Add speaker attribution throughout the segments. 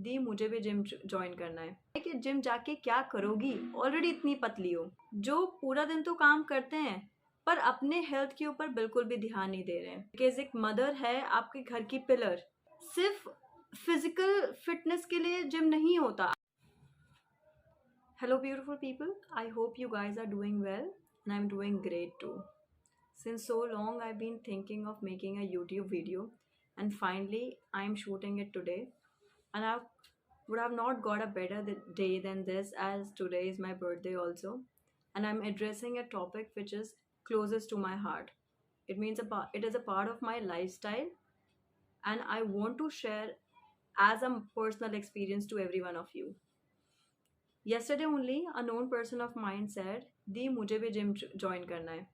Speaker 1: दी मुझे भी gym join करना है कि जिम जाके क्या करोगी, ऑलरेडी इतनी पतली हो। जो पूरा दिन तो काम करते हैं पर अपने हेल्थ के ऊपर बिल्कुल भी ध्यान नहीं दे रहे हैं। बिकॉज एक मदर है आपके घर की पिलर। सिर्फ फिजिकल फिटनेस के लिए जिम नहीं होता। Hello beautiful people, I hope you guys are doing well and I'm doing great too. Since so long I've been thinking of making a YouTube video and finally I'm shooting it today, and I would have not got a better day than this, as today is my birthday also, and I'm addressing a topic which is closest to my heart. It is a part of my lifestyle, and I want to share as a personal experience to every one of you. Yesterday only a known person of mine said, दी मुझे भी gym join करना है.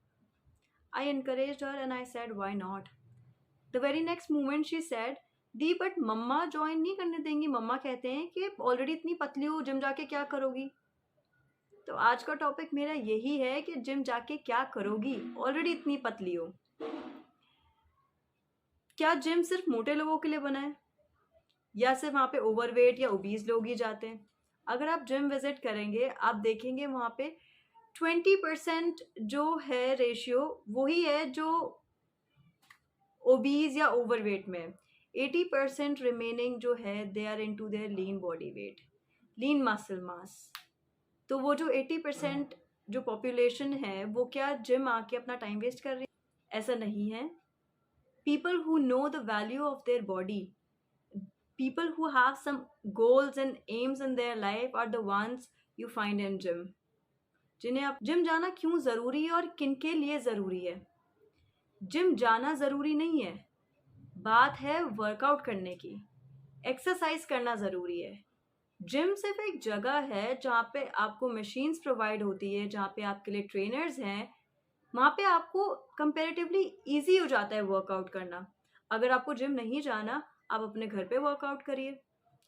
Speaker 1: I encouraged her and I said, why not? The very next moment she said, दी but मम्मा join नहीं करने देंगी, मम्मा कहते हैं कि ऑलरेडी इतनी पतली हो, जिम जाके क्या करोगी. तो आज का टॉपिक मेरा यही है कि जिम जाके क्या करोगी, ऑलरेडी इतनी पतली हो. क्या जिम सिर्फ मोटे लोगों के लिए बना है, या सिर्फ वहाँ पे ओवरवेट या ओबीज लोग ही जाते हैं? अगर आप जिम विजिट करेंगे आप देखेंगे वहाँ पे 20% जो है रेशियो वही है जो ओबीज या ओवरवेट में. 80% रिमेनिंग जो है they are into their lean body weight, lean muscle mass. तो वो जो 80% जो पॉपुलेशन है वो क्या जिम आके अपना टाइम वेस्ट कर रही है? ऐसा नहीं है. People who know the value of their body, people who have some goals and aims in their life are the ones you find in gym. जिन्हें आप जिम जाना क्यों ज़रूरी है और किन के लिए ज़रूरी है? जिम जाना ज़रूरी नहीं है, बात है वर्कआउट करने की, एक्सरसाइज करना ज़रूरी है. जिम सिर्फ एक जगह है जहाँ पे आपको मशीन्स प्रोवाइड होती है, जहाँ पे आपके लिए ट्रेनर्स हैं. वहाँ पे आपको कंपेरेटिवली ईजी हो जाता है वर्कआउट करना. अगर आपको जिम नहीं जाना, आप अपने घर पे वर्कआउट करिए.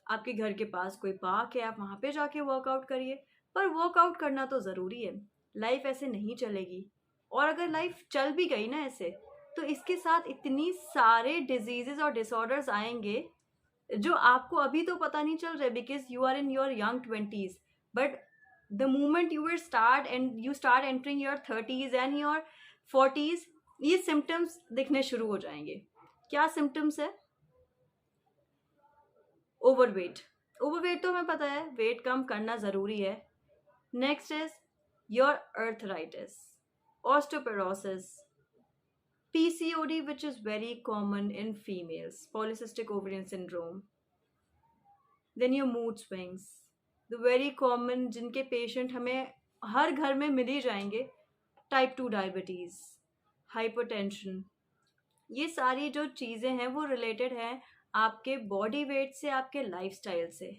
Speaker 1: आपके घर के पास कोई पार्क है, आप वहाँ पे जाके वर्कआउट करिए. पर वर्कआउट करना तो ज़रूरी है. लाइफ ऐसे नहीं चलेगी, और अगर लाइफ चल भी गई ना ऐसे, तो इसके साथ इतनी सारे डिजीजेस और डिसऑर्डर्स आएंगे जो आपको अभी तो पता नहीं चल रहे, because you are in your young 20s. But the moment you start entering your 30s and your 40s, ये सिम्टम्स दिखने शुरू हो जाएंगे. क्या सिम्टम्स है? ओवरवेट तो हमें पता है, वेट कम करना ज़रूरी है. Next is your arthritis, osteoporosis, PCOD which is very common in females, polycystic ovarian syndrome. Then your mood swings, the very common जिनके पेशेंट हमें हर घर में मिल ही जाएंगे, टाइप 2 डायबिटीज़, हाइपरटेंशन. ये सारी जो चीज़ें हैं वो रिलेटेड हैं आपके बॉडी वेट से, आपके लाइफस्टाइल से.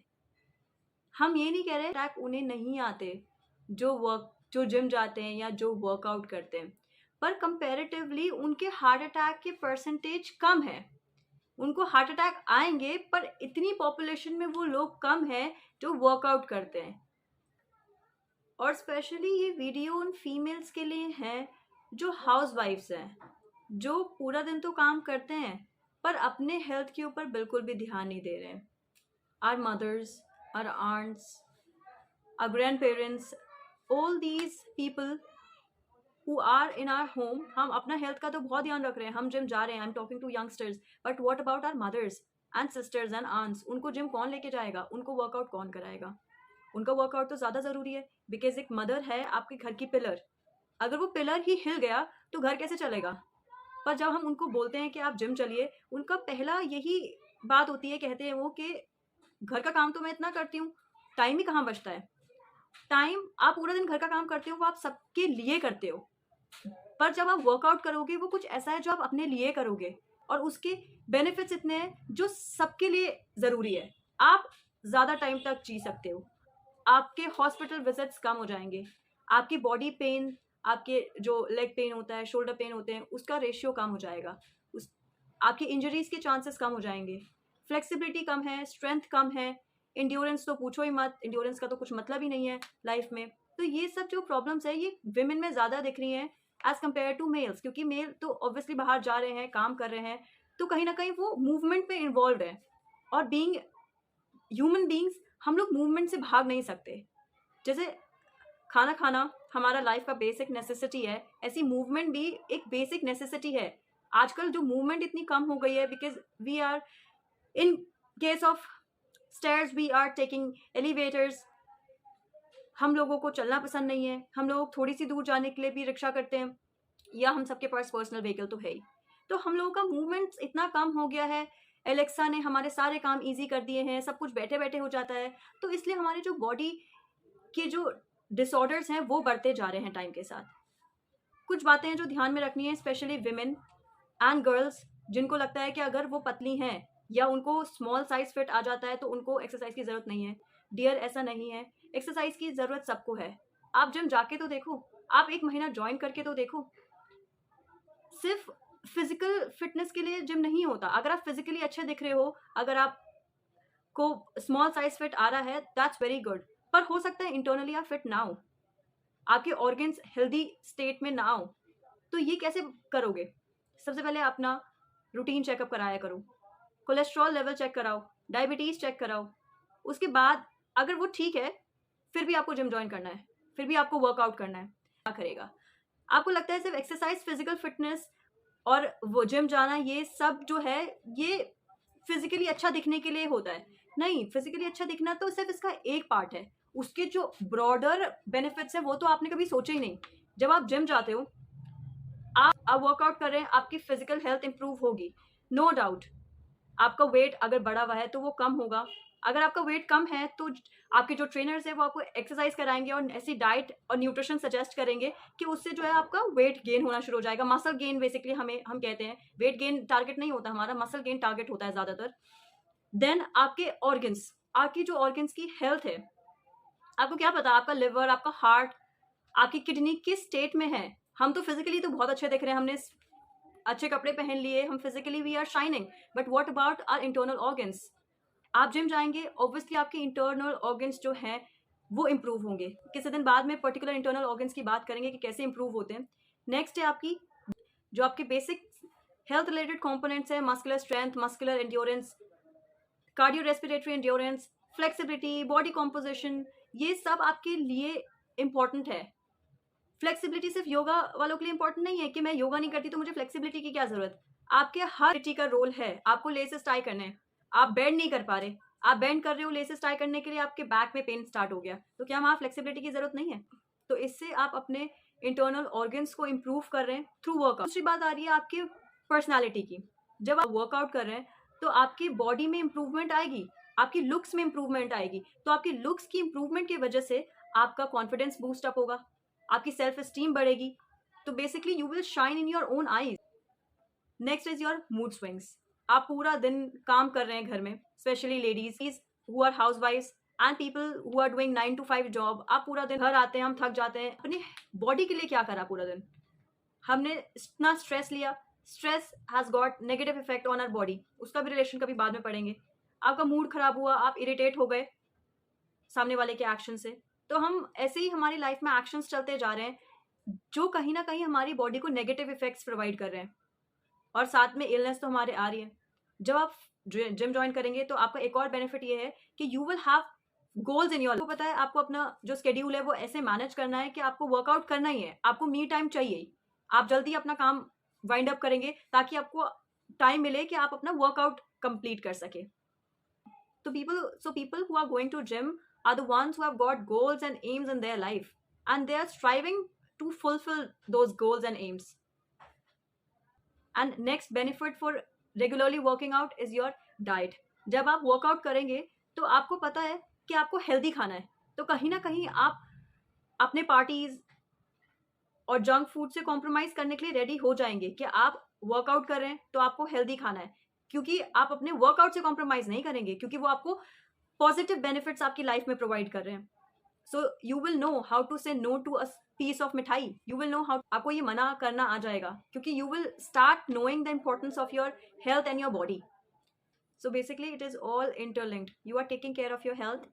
Speaker 1: हम ये नहीं कह रहे अटैक उन्हें नहीं आते जो जिम जाते हैं या जो वर्कआउट करते हैं, पर कंपैरेटिवली उनके हार्ट अटैक के परसेंटेज कम है. उनको हार्ट अटैक आएंगे, पर इतनी पॉपुलेशन में वो लोग कम हैं जो वर्कआउट करते हैं. और स्पेशली ये वीडियो उन फीमेल्स के लिए है जो हाउस वाइफ्स हैं, जो पूरा दिन तो काम करते हैं पर अपने हेल्थ के ऊपर बिल्कुल भी ध्यान नहीं दे रहे हैं. Our mothers, our aunts, our grand parents, all these people who are in our home, हम अपना हेल्थ का तो बहुत ध्यान रख रहे हैं, हम जिम जा रहे हैं. I am talking to youngsters, but what about our mothers and sisters and aunts? उनको जिम कौन लेके जाएगा? उनको वर्कआउट कौन कराएगा? उनका वर्कआउट तो ज़्यादा ज़रूरी है, बिकॉज एक मदर है आपके घर की पिलर. अगर वो पिलर ही हिल गया तो घर कैसे चलेगा? पर जब हम उनको बोलते हैं कि आप जिम चलिए, उनका पहला यही बात होती है, कहते हैं वो कि घर का काम तो मैं इतना करती हूँ, टाइम ही कहाँ बचता है. टाइम, आप पूरा दिन घर का काम करते हो वो आप सबके लिए करते हो, पर जब आप वर्कआउट करोगे वो कुछ ऐसा है जो आप अपने लिए करोगे, और उसके बेनिफिट्स इतने हैं जो सबके लिए ज़रूरी है. आप ज़्यादा टाइम तक जी सकते हो, आपके हॉस्पिटल विजिट्स कम हो जाएंगे, आपकी बॉडी पेन, आपके जो लेग पेन होता है, शोल्डर पेन होते हैं, उसका रेशियो कम हो जाएगा, आपकी इंजरीज के चांसेस कम हो जाएंगे. फ्लेक्सिबिलिटी कम है, स्ट्रेंथ कम है, इंड्योरेंस तो पूछो ही मत, इंड्योरेंस का तो कुछ मतलब ही नहीं है लाइफ में. तो ये सब जो प्रॉब्लम्स है ये विमेन में ज़्यादा दिख रही हैं एज कम्पेयर टू मेल्स, क्योंकि मेल तो ऑब्वियसली बाहर जा रहे हैं, काम कर रहे हैं, तो कहीं ना कहीं वो मूवमेंट में इन्वॉल्व है. और बीइंग ह्यूमन बींग्स हम लोग मूवमेंट से भाग नहीं सकते। जैसे खाना खाना हमारा लाइफ का बेसिक नेसेसिटी है, ऐसी मूवमेंट भी एक बेसिक नेसेसिटी है। आजकल जो मूवमेंट इतनी कम हो गई है because we are in case of stairs we are taking elevators. हम लोगों को चलना पसंद नहीं है, हम लोग थोड़ी सी दूर जाने के लिए भी रिक्शा करते हैं, या हम सबके पास पर्सनल व्हीकल तो है ही। तो हम लोगों का मूवमेंट इतना कम हो गया है, एलेक्सा ने हमारे सारे काम इजी कर दिए हैं, सब कुछ बैठे बैठे हो जाता है। तो इसलिए हमारी जो बॉडी के जो डिसऑर्डर्स हैं वो बढ़ते जा रहे हैं टाइम के साथ। कुछ बातें हैं जो ध्यान में रखनी है, स्पेशली विमेन एंड गर्ल्स जिनको लगता है कि अगर वो पतली हैं या उनको स्मॉल साइज फिट आ जाता है तो उनको एक्सरसाइज की ज़रूरत नहीं है। डियर, ऐसा नहीं है। एक्सरसाइज की ज़रूरत सबको है। आप जिम जाके तो देखो, आप 1 महीना ज्वाइन करके तो देखो। सिर्फ फिजिकल फिटनेस के लिए जिम नहीं होता। अगर आप फिजिकली अच्छे दिख रहे हो, अगर आपको स्मॉल साइज फिट आ रहा है, दैट्स वेरी गुड। पर हो सकता है इंटरनली आप फिट ना हो, आपके ऑर्गन्स हेल्दी स्टेट में ना हो। तो ये कैसे करोगे? सबसे पहले अपना रूटीन चेकअप कराया करो, कोलेस्ट्रॉल लेवल चेक कराओ, डायबिटीज़ चेक कराओ। उसके बाद अगर वो ठीक है, फिर भी आपको जिम ज्वाइन करना है, फिर भी आपको वर्कआउट करना है, क्या करेगा? आपको लगता है सिर्फ एक्सरसाइज, फिजिकल फिटनेस और वो जिम जाना, ये सब जो है ये फिजिकली अच्छा दिखने के लिए होता है? नहीं, फिजिकली अच्छा दिखना तो सिर्फ इसका एक पार्ट है। उसके जो ब्रॉडर बेनिफिट्स हैं वो तो आपने कभी सोचे ही नहीं। जब आप जिम जाते हो, आप वर्कआउट कर रहे हैं, आपकी फिजिकल हेल्थ इंप्रूव होगी, नो डाउट। आपका वेट अगर बढ़ा हुआ है तो वो कम होगा। अगर आपका वेट कम है तो आपके जो ट्रेनर्स हैं वो आपको एक्सरसाइज कराएंगे और ऐसी डाइट और न्यूट्रिशन सजेस्ट करेंगे कि उससे जो है आपका वेट गेन होना शुरू हो जाएगा। मसल गेन बेसिकली हम कहते हैं, वेट गेन टारगेट नहीं होता हमारा, मसल गेन टारगेट होता है ज़्यादातर। देन आपके ऑर्गन्स, आपकी जो ऑर्गन्स की हेल्थ है, आपको क्या पता आपका लिवर, आपका हार्ट, आपकी किडनी किस स्टेट में है। हम तो फिजिकली तो बहुत अच्छे दिख रहे हैं, हमने अच्छे कपड़े पहन लिए, हम physically we are shining, but what about our internal organs? आप जिम जाएंगे, ऑब्वियसली आपके इंटरनल ऑर्गन्स जो हैं वो इम्प्रूव होंगे। किसी दिन बाद में पर्टिकुलर इंटरनल ऑर्गन्स की बात करेंगे कि कैसे इम्प्रूव होते हैं। नेक्स्ट है आपकी जो आपके बेसिक हेल्थ रिलेटेड कंपोनेंट्स है, muscular strength, muscular endurance, cardio respiratory endurance, flexibility, body composition, ये सब आपके लिए इम्पॉर्टेंट है। फ्लेक्सिबिलिटी सिर्फ योगा वालों के लिए इंपॉर्टेंट नहीं है कि मैं योगा नहीं करती तो मुझे फ्लेक्सिबिलिटी की क्या जरूरत। आपके हर एक्टिविटी का रोल है। आपको लेसेस टाई करने हैं, आप बेंड नहीं कर पा रहे, आप बेंड कर रहे हो लेसेस टाई करने के लिए, आपके बैक में पेन स्टार्ट हो गया, तो क्या वहाँ फ्लेक्सिबिलिटी की जरूरत नहीं है? तो इससे आप अपने इंटरनल ऑर्गन्स को इम्प्रूव कर रहे हैं थ्रू वर्कआउट। दूसरी बात आ रही है आपकी पर्सनैलिटी की। जब आप वर्कआउट कर रहे हैं तो आपकी बॉडी में इंप्रूवमेंट आएगी, आपकी लुक्स में इंप्रूवमेंट आएगी। तो आपकी लुक्स की इंप्रूवमेंट की वजह से आपका कॉन्फिडेंस बूस्ट अप होगा, आपकी सेल्फ एस्टीम बढ़ेगी। तो basically you will shine in your own eyes. Next is your mood swings. आप पूरा दिन काम कर रहे हैं घर में, specially ladies who are house wives and people who are doing 9 to 5 job. आप पूरा दिन घर आते हैं, हम थक जाते हैं। अपनी बॉडी के लिए क्या करा पूरा दिन? हमने इतना स्ट्रेस लिया। Stress has got negative effect on our body, उसका भी रिलेशन कभी बाद में पढ़ेंगे। आपका मूड खराब हुआ, आप इरिटेट हो गए सामने वाले के एक्शन से। तो हम ऐसे ही हमारी लाइफ में एक्शंस चलते जा रहे हैं जो कहीं ना कहीं हमारी बॉडी को नेगेटिव इफेक्ट्स प्रोवाइड कर रहे हैं, और साथ में इलनेस तो हमारे आ रही है। जब आप जिम ज्वाइन करेंगे तो आपका एक और बेनिफिट ये है कि you will have goals in your life. पता है आपको अपना जो स्केड्यूल है वो ऐसे मैनेज करना है कि आपको वर्कआउट करना ही है, आपको मी टाइम चाहिए। आप जल्दी अपना काम वाइंड अप करेंगे ताकि आपको टाइम मिले कि आप अपना वर्कआउट कंप्लीट कर सके। तो people who are going to gym are the ones who have got goals and aims in their life, and they are striving to fulfill those goals and aims. And next benefit for regularly working out is your diet. जब आप workout करेंगे तो आपको पता है कि आपको healthy खाना है, तो कहीं ना कहीं आप अपने पार्टीज और जंक फूड से कॉम्प्रोमाइज करने के लिए रेडी हो जाएंगे कि आप वर्कआउट कर रहे हैं तो आपको हेल्दी खाना है, क्योंकि आप अपने वर्कआउट से कॉम्प्रोमाइज नहीं करेंगे, क्योंकि वो आपको पॉजिटिव बेनिफिट्स आपकी लाइफ में प्रोवाइड कर रहे हैं। So you will know how to say no to a piece of मिठाई। यू विल नो हाउ, आपको ये मना करना आ जाएगा, क्योंकि you will start knowing the importance of your health and your body. So basically it is all interlinked. You are taking care of your health,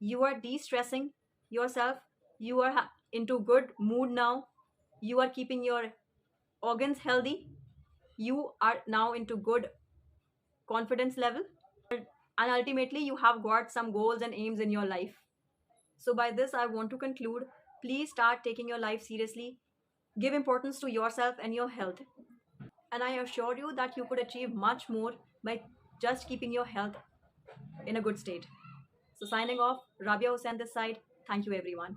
Speaker 1: you are de-stressing yourself, you are into good mood now, you are keeping your organs healthy, you are now into good confidence level, and ultimately you have got some goals and aims in your life. So by this I want to conclude, please start taking your life seriously, give importance to yourself and your health, and I assure you that you could achieve much more by just keeping your health in a good state. So signing off, Rabia Hussain this side. Thank you everyone.